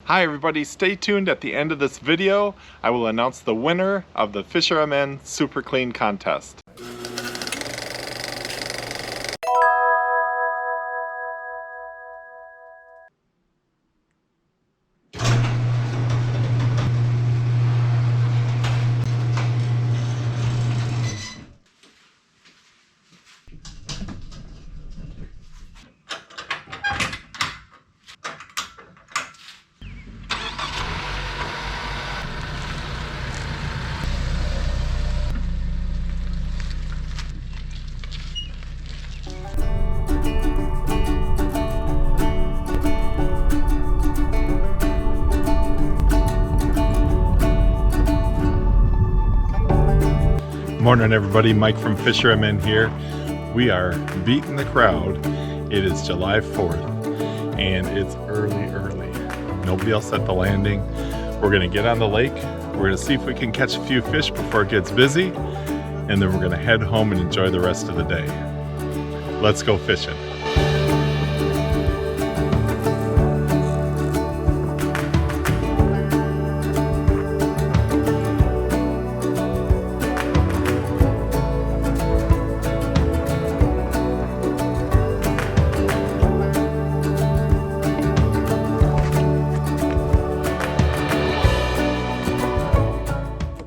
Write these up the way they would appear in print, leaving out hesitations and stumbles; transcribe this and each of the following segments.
Hi everybody, stay tuned. At the end of this video, I will announce the winner of the FisherMN Super Clean Contest. Morning everybody, Mike from FisherMN here. We are beating the crowd. It is July 4th and it's early. Nobody else at the landing. We're gonna get on the lake. We're gonna see if we can catch a few fish before it gets busy, and then we're gonna head home and enjoy the rest of the day. Let's go fishing.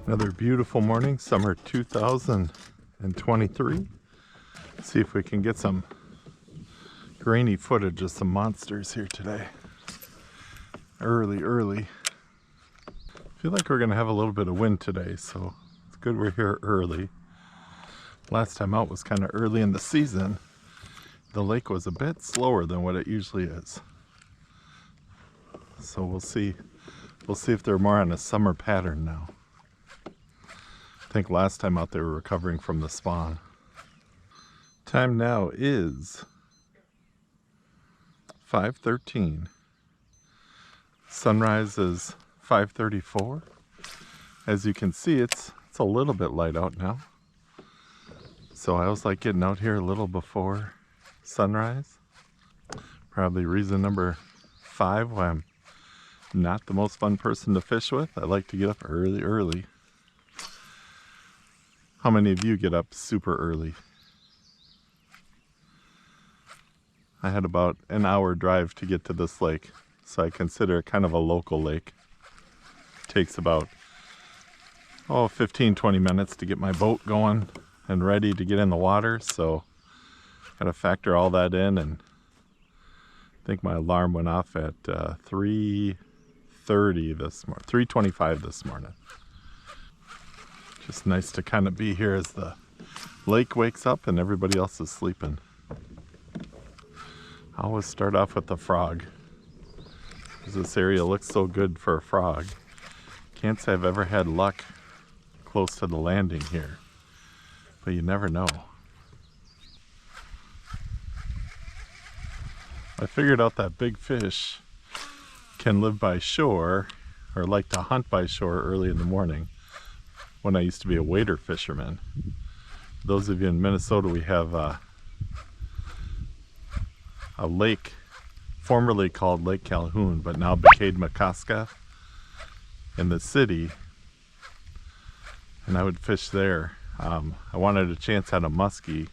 Another beautiful morning, summer 2023. Let's see if we can get some grainy footage of some monsters here today. Early. I feel like we're gonna have a little bit of wind today, so it's good we're here early. Last time out was kind of early in the season. The lake was a bit slower than what it usually is. So we'll see if they're more on a summer pattern now. I think last time out they were recovering from the spawn. Time now is 5:13. Sunrise is 5:34. As you can see, it's a little bit light out now. So I always like getting out here a little before sunrise. Probably reason number 5 why I'm not the most fun person to fish with. I like to get up early. How many of you get up super early? I had about an hour drive to get to this lake, so I consider it kind of a local lake. It takes about 15-20 minutes to get my boat going and ready to get in the water, so got to factor all that in. And I think my alarm went off at 3:30 this morning, 3:25 this morning. Just nice to kind of be here as the lake wakes up and everybody else is sleeping. I always start off with the frog, because this area looks so good for a frog. Can't say I've ever had luck close to the landing here, but you never know. I figured out that big fish can live by shore, or like to hunt by shore early in the morning, when I used to be a wader fisherman. Those of you in Minnesota, we have a lake formerly called Lake Calhoun, but now Bacade-McCoska in the city, and I would fish there. I wanted a chance at a muskie,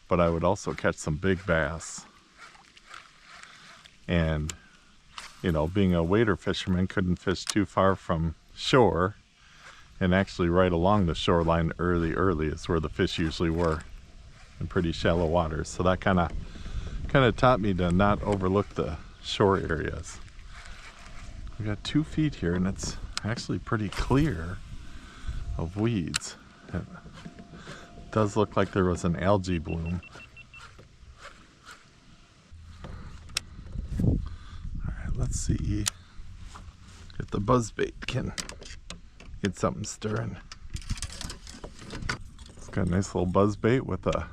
but I would also catch some big bass. And you know, being a wader fisherman, couldn't fish too far from shore, and actually right along the shoreline early is where the fish usually were, in pretty shallow waters. So that kind of taught me to not overlook the shore areas. We got 2 feet here and it's actually pretty clear of weeds. It does look like there was an algae bloom. All right, let's see if the buzzbait can get something stirring. It's got a nice little buzzbait with a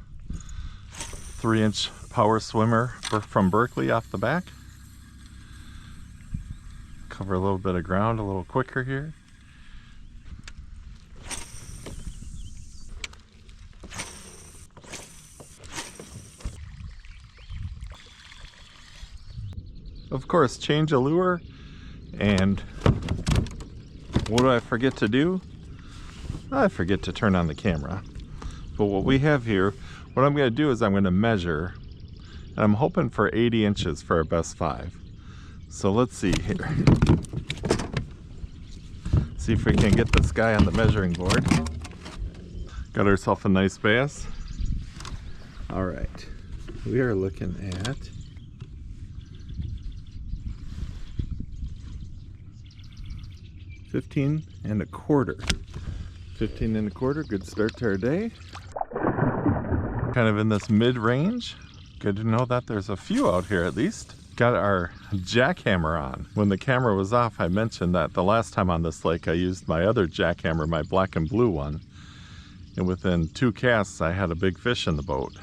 3-inch power swimmer from Berkeley off the back. Cover a little bit of ground a little quicker here. Of course, change a lure And what do I forget to do? I forget to turn on the camera. But what we have here, what I'm going to do is I'm going to measure, and I'm hoping for 80 inches for our best 5. So let's see here. See if we can get this guy on the measuring board. Got ourselves a nice bass. All right, we are looking at 15 1/4. 15 1/4, good start to our day. Kind of in this mid-range. Good to know that there's a few out here at least. Got our jackhammer on. When the camera was off, I mentioned that the last time on this lake I used my other jackhammer, my black and blue one. And within 2 casts I had a big fish in the boat.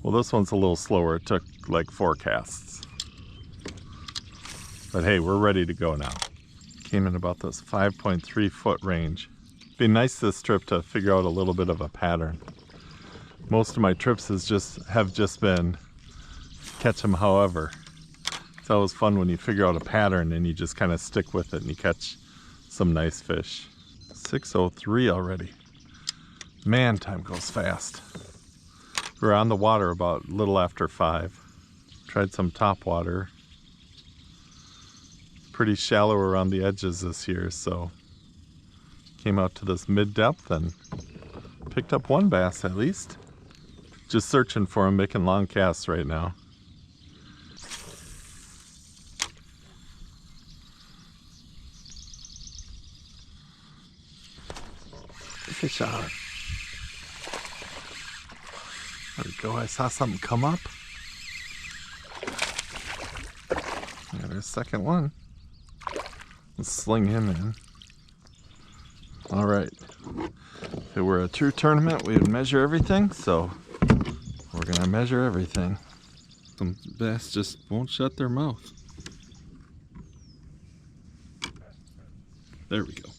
Well, this one's a little slower. It took like 4 casts. But hey, we're ready to go now. Came in about this 5.3 foot range. Be nice this trip to figure out a little bit of a pattern. Most of my trips have just been catch them however. It's always fun when you figure out a pattern and you just kind of stick with it and you catch some nice fish. 6:03 already. Man, time goes fast. We were on the water about a little after 5. Tried some top water. Pretty shallow around the edges this year, so came out to this mid-depth and picked up 1 bass at least. Just searching for him, making long casts right now. Fish on. There we go, I saw something come up. Got our second one. Let's sling him in. Alright. If it were a true tournament, we would measure everything, so we're gonna measure everything. Some bass just won't shut their mouth. There we go.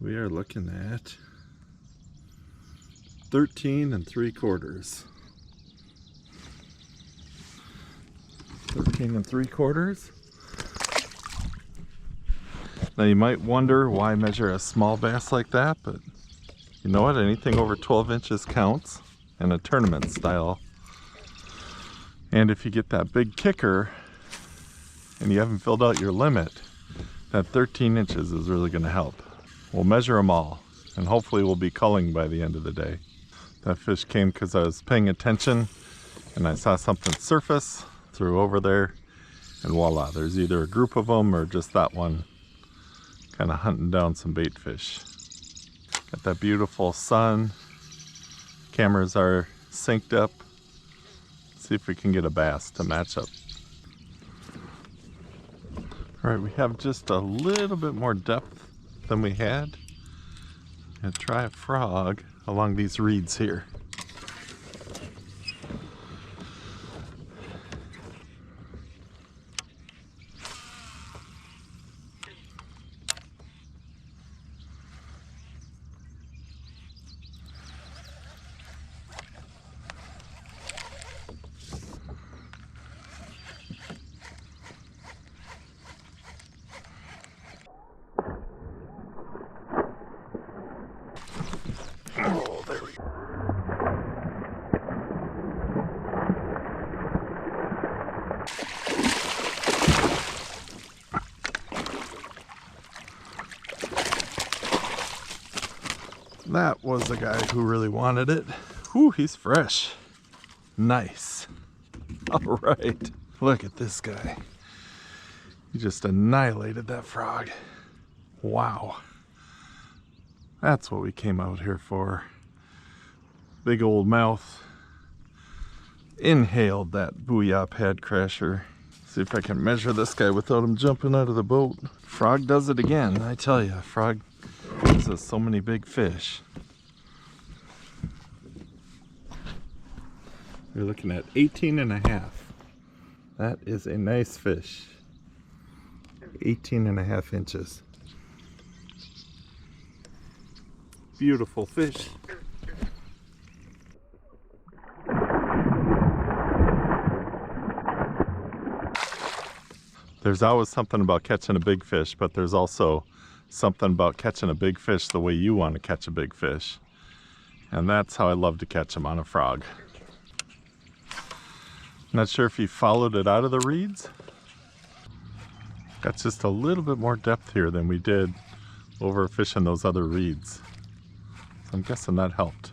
We are looking at 13 3/4. 13 3/4. Now you might wonder why measure a small bass like that, but you know what? Anything over 12 inches counts in a tournament style. And if you get that big kicker and you haven't filled out your limit, that 13 inches is really going to help. We'll measure them all, and hopefully we'll be culling by the end of the day. That fish came because I was paying attention and I saw something surface, threw over there, and voila, there's either a group of them or just that one kind of hunting down some bait fish. Got that beautiful sun. Cameras are synced up. Let's see if we can get a bass to match up. All right, we have just a little bit more depth than we had. And try a frog along these reeds here. Oh, there we go. That was the guy who really wanted it. Whew, he's fresh. Nice. All right. Look at this guy. He just annihilated that frog. Wow. That's what we came out here for. Big old mouth. Inhaled that Booyah Pad Crasher. See if I can measure this guy without him jumping out of the boat. Frog does it again, I tell you. Frog gives us so many big fish. We're looking at 18.5. That is a nice fish. 18.5 inches. Beautiful fish. There's always something about catching a big fish, but there's also something about catching a big fish the way you want to catch a big fish. And that's how I love to catch them, on a frog. Not sure if you followed it out of the reeds. Got just a little bit more depth here than we did over fishing those other reeds. So I'm guessing that helped.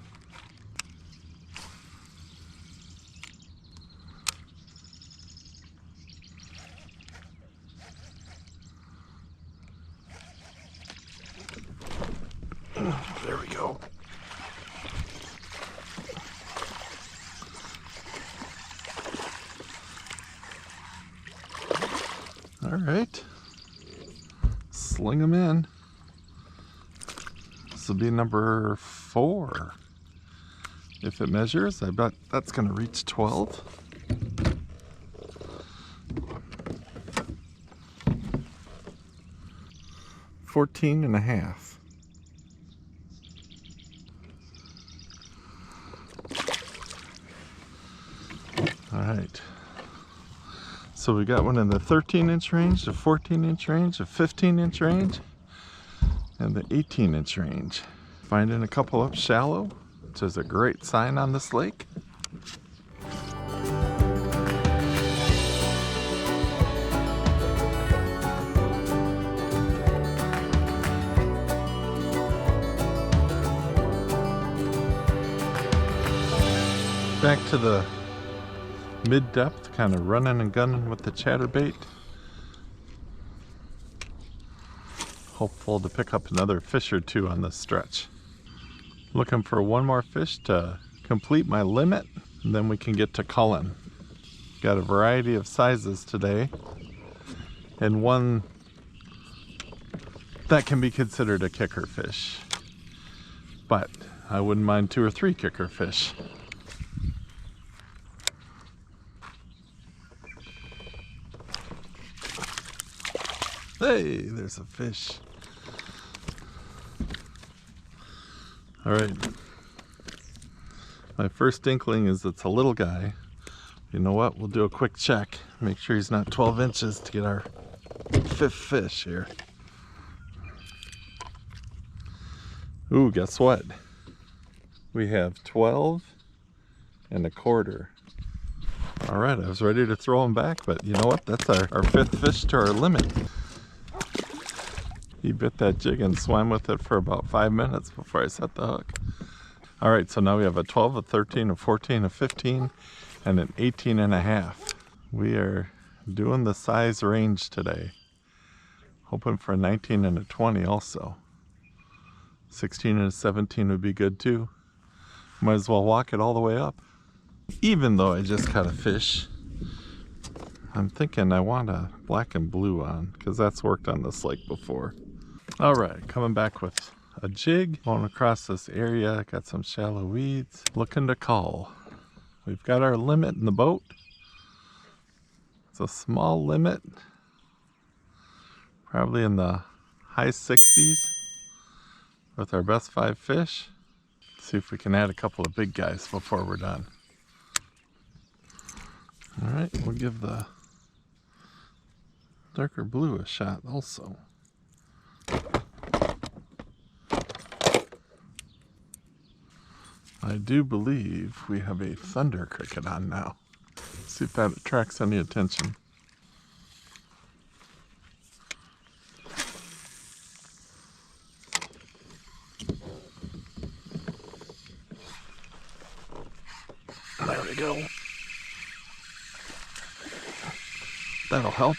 There we go. All right, sling them in. This will be number 4. If it measures, I bet that's going to reach 12. $14 and a half. All right. So we got one in the 13-inch range, the 14-inch range, the 15-inch range, and the 18-inch range. Finding a couple up shallow, which is a great sign on this lake. Back to the mid-depth, kind of running and gunning with the chatterbait. Hopeful to pick up another fish or two on this stretch. Looking for one more fish to complete my limit, and then we can get to culling. Got a variety of sizes today, and one that can be considered a kicker fish, but I wouldn't mind 2 or 3 kicker fish. Hey, there's a fish. All right. My first inkling is it's a little guy. You know what? We'll do a quick check. Make sure he's not 12 inches to get our 5th fish here. Ooh, guess what? We have 12 and a quarter. All right, I was ready to throw him back, but you know what? That's our 5th fish to our limit. He bit that jig and swam with it for about 5 minutes before I set the hook. All right, so now we have a 12, a 13, a 14, a 15, and an 18 and a half. We are doing the size range today. Hoping for a 19 and a 20 also. 16 and a 17 would be good too. Might as well walk it all the way up. Even though I just caught a fish, I'm thinking I want a black and blue on, because that's worked on this lake before. All right, coming back with a jig, going across this area, got some shallow weeds, looking to call. We've got our limit in the boat. It's a small limit, probably in the high 60s with our best 5 fish. Let's see if we can add a couple of big guys before we're done. All right, we'll give the darker blue a shot also. I do believe we have a Thunder Cricket on now. Let's see if that attracts any attention. There we go. That'll help.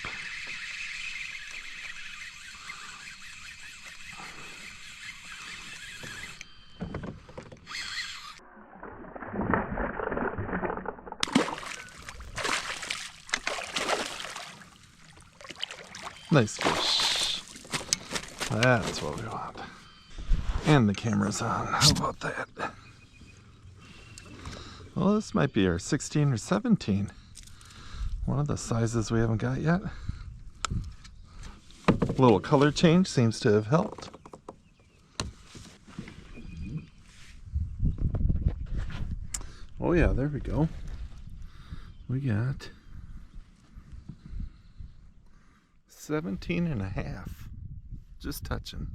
Nice fish. That's what we want. And the camera's on. How about that? Well, this might be our 16 or 17. One of the sizes we haven't got yet. A little color change seems to have helped. Oh yeah, there we go. We got 17 and a half. Just touching.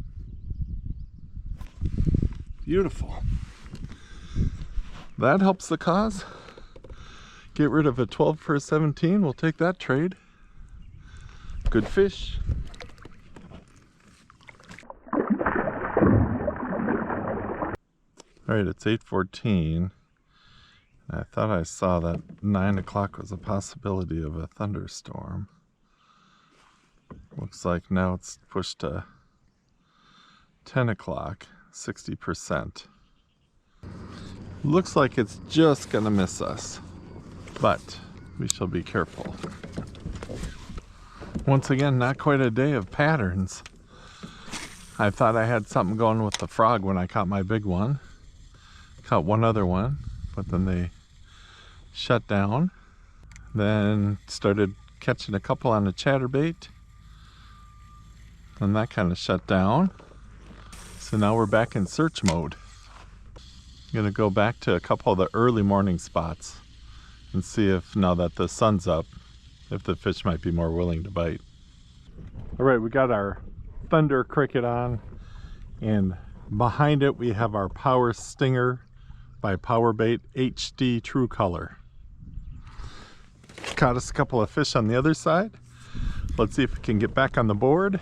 Beautiful. That helps the cause. Get rid of a 12 for a 17. We'll take that trade. Good fish. All right, it's 8:14. I thought I saw that 9 o'clock was a possibility of a thunderstorm. Looks like now it's pushed to 10 o'clock, 60%. Looks like it's just gonna miss us, but we shall be careful. Once again, not quite a day of patterns. I thought I had something going with the frog when I caught my big one. Caught one other one, but then they shut down. Then started catching a couple on a chatterbait. And that kind of shut down. So now we're back in search mode. I'm gonna go back to a couple of the early morning spots and see if, now that the sun's up, if the fish might be more willing to bite. All right, we got our Thunder Cricket on, and behind it we have our Power Stinger by Powerbait HD True Color. Caught us a couple of fish on the other side. Let's see if we can get back on the board.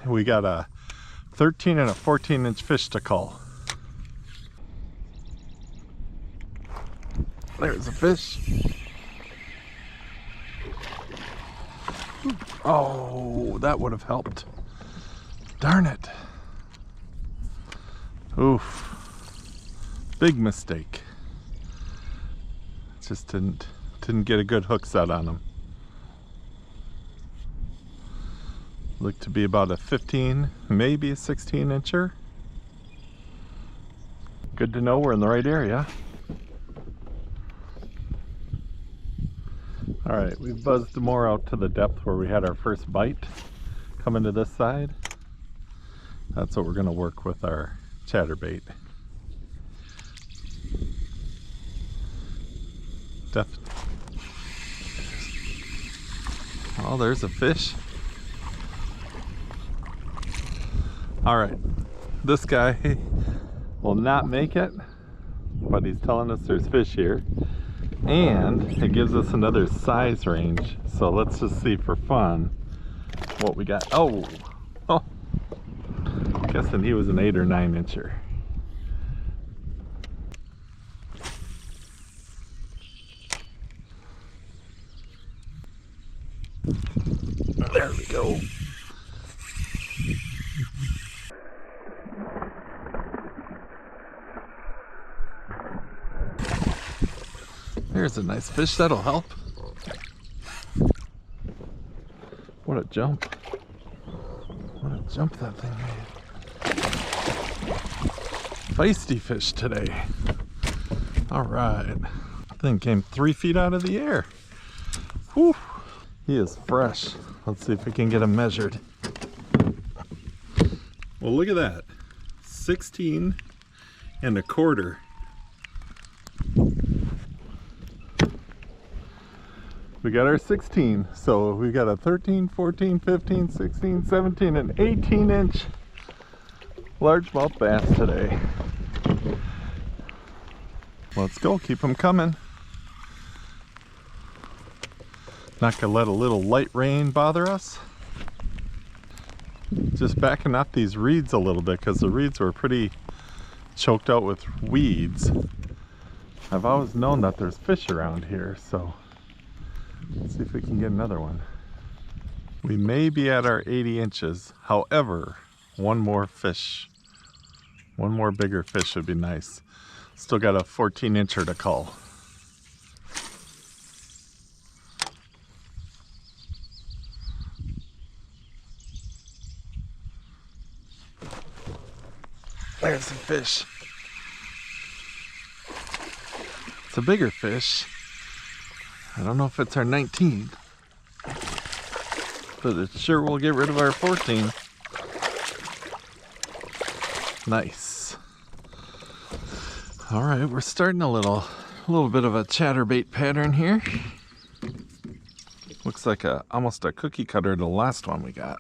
We got a 13 and a 14-inch fish to call. There's a fish. Oh, that would have helped. Darn it. Oof. Big mistake. Just didn't get a good hook set on him. Looked to be about a 15, maybe a 16-incher. Good to know we're in the right area. All right, we've buzzed more out to the depth where we had our first bite. Coming to this side. That's what we're gonna work with our chatterbait. Oh, there's a fish. All right, this guy will not make it, but he's telling us there's fish here, and it gives us another size range. So let's just see for fun what we got. Oh, guessing he was an 8 or 9 incher. There we go. There's a nice fish, that'll help. What a jump. What a jump that thing made. Feisty fish today. All right. Thing came 3 feet out of the air. Whew. He is fresh. Let's see if we can get him measured. Well, look at that. 16 and a quarter. We got our 16, so we got a 13, 14, 15, 16, 17, and 18-inch largemouth bass today. Let's go, keep them coming. Not gonna let a little light rain bother us. Just backing up these reeds a little bit because the reeds were pretty choked out with weeds. I've always known that there's fish around here, so let's see if we can get another one. We may be at our 80 inches. However, one more fish, one more bigger fish would be nice. Still got a 14-incher to call. There's some fish. It's a bigger fish. I don't know if it's our 19, but it sure will get rid of our 14. Nice. All right, we're starting a little bit of a chatterbait pattern here. Looks looks like almost a cookie cutter to the last one we got.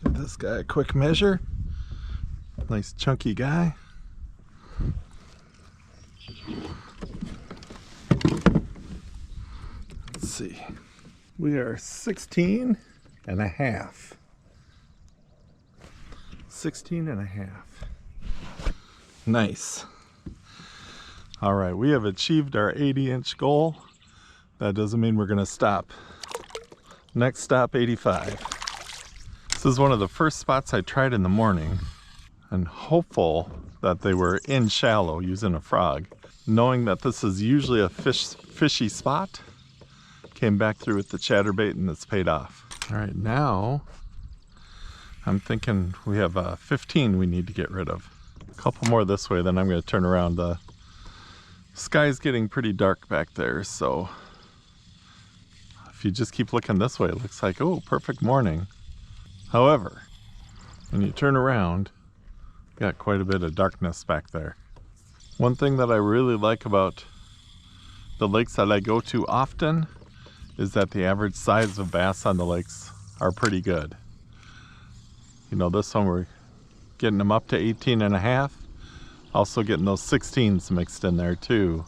Give this guy a quick measure. Nice chunky guy. Let's see. We are 16 and a half. 16 and a half. Nice. All right, we have achieved our 80-inch goal. That doesn't mean we're gonna stop. Next stop, 85. This is one of the first spots I tried in the morning, and hopeful that they were in shallow using a frog. Knowing that this is usually a fishy spot, came back through with the chatterbait and it's paid off. All right, now I'm thinking we have 15 we need to get rid of. A couple more this way, then I'm gonna turn around. The sky's getting pretty dark back there, so if you just keep looking this way, it looks like, oh, perfect morning. However, when you turn around, you got quite a bit of darkness back there. One thing that I really like about the lakes that I go to often is that the average size of bass on the lakes are pretty good. You know, this one we're getting them up to 18 and a half. Also getting those 16s mixed in there too.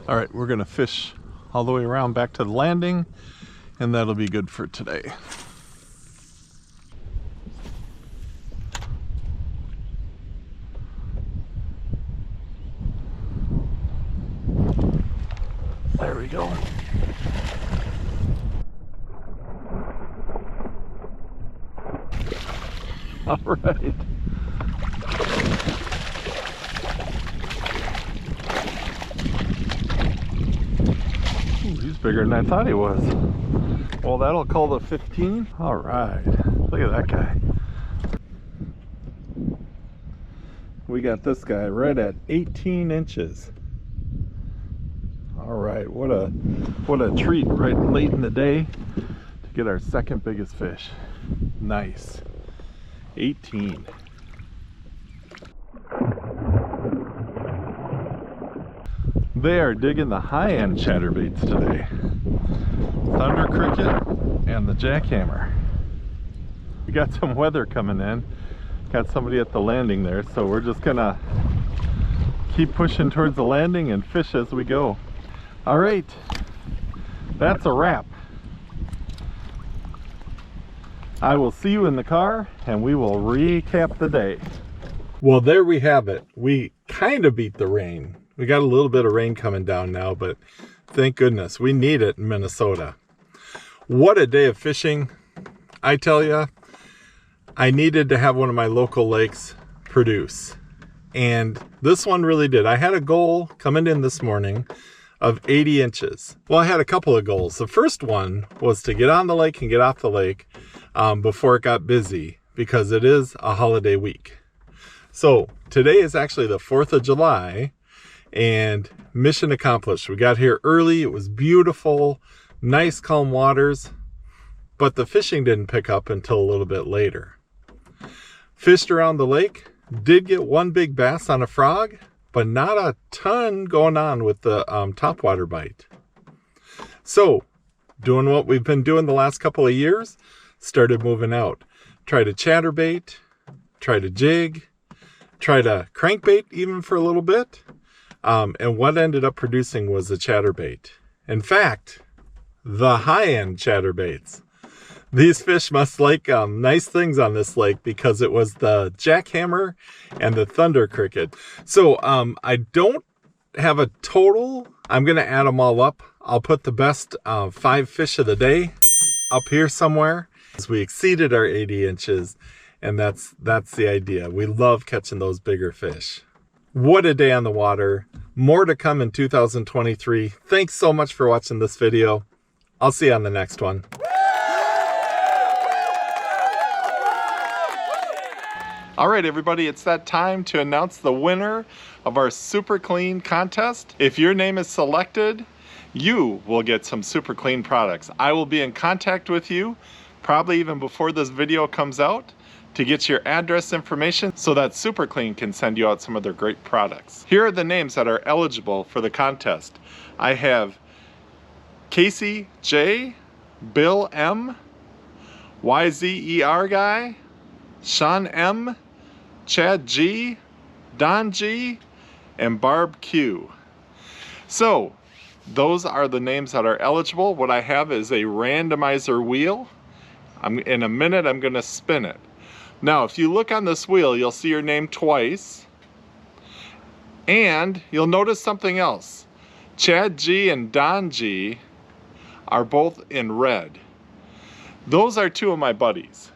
All right, we're gonna fish all the way around back to the landing, and that'll be good for today. There we go. All right. Ooh, he's bigger than I thought he was. Well, that'll call the 15. All right. Look at that guy. We got this guy right at 18 inches. All right, what a treat right late in the day to get our second biggest fish. Nice. 18. They are digging the high-end chatterbaits today. Thunder Cricket and the Jackhammer. We got some weather coming in. Got somebody at the landing there, so we're just gonna keep pushing towards the landing and fish as we go. All right, that's a wrap. I will see you in the car and we will recap the day. Well, there we have it. We kind of beat the rain. We got a little bit of rain coming down now, but thank goodness, we need it in Minnesota. What a day of fishing. I tell you, I needed to have one of my local lakes produce. And this one really did. I had a goal coming in this morning of 80 inches. Well, I had a couple of goals. The first one was to get on the lake and get off the lake before it got busy, because it is a holiday week. So today is actually the 4th of July, and mission accomplished. We got here early. It was beautiful, nice calm waters, but the fishing didn't pick up until a little bit later. Fished around the lake, did get one big bass on a frog, but not a ton going on with the topwater bite. So, doing what we've been doing the last couple of years, started moving out. Tried a chatterbait, tried a jig, tried a crankbait even for a little bit, and what ended up producing was a chatterbait. In fact, the high-end chatterbaits. These fish must like nice things on this lake, because it was the Jackhammer and the Thunder Cricket. So I don't have a total. I'm going to add them all up. I'll put the best 5 fish of the day up here somewhere. As we exceeded our 80 inches, and that's the idea. We love catching those bigger fish. What a day on the water. More to come in 2023. Thanks so much for watching this video. I'll see you on the next one. All right, everybody, it's that time to announce the winner of our Super Clean contest. If your name is selected, you will get some Super Clean products. I will be in contact with you, probably even before this video comes out, to get your address information so that Super Clean can send you out some of their great products. Here are the names that are eligible for the contest. I have Casey J, Bill M, YZER Guy, Sean M, Chad G, Don G, and Barb Q. So those are the names that are eligible. What I have is a randomizer wheel. In a minute I'm going to spin it. Now if you look on this wheel, you'll see your name twice, and you'll notice something else. Chad G and Don G are both in red. Those are two of my buddies,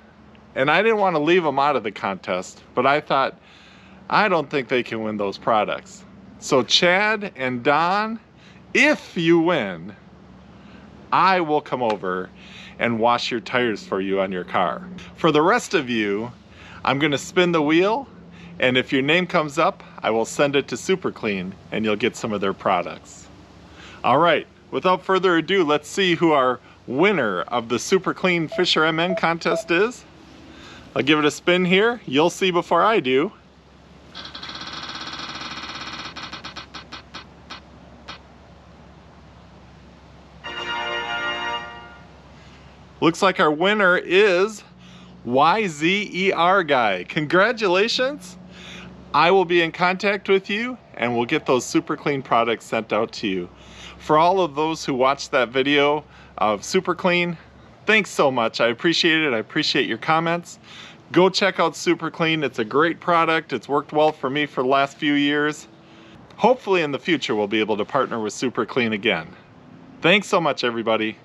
and I didn't want to leave them out of the contest, but I thought, I don't think they can win those products. So Chad and Don, if you win, I will come over and wash your tires for you on your car. For the rest of you, I'm gonna spin the wheel, and if your name comes up, I will send it to Super Clean and you'll get some of their products. All right, without further ado, let's see who our winner of the Super Clean FisherMN contest is. I'll give it a spin here. You'll see before I do. Looks like our winner is YZER Guy. Congratulations. I will be in contact with you and we'll get those Super Clean products sent out to you. For all of those who watched that video of Super Clean, thanks so much. I appreciate it. I appreciate your comments. Go check out Super Clean. It's a great product. It's worked well for me for the last few years. Hopefully in the future we'll be able to partner with Super Clean again. Thanks so much, everybody.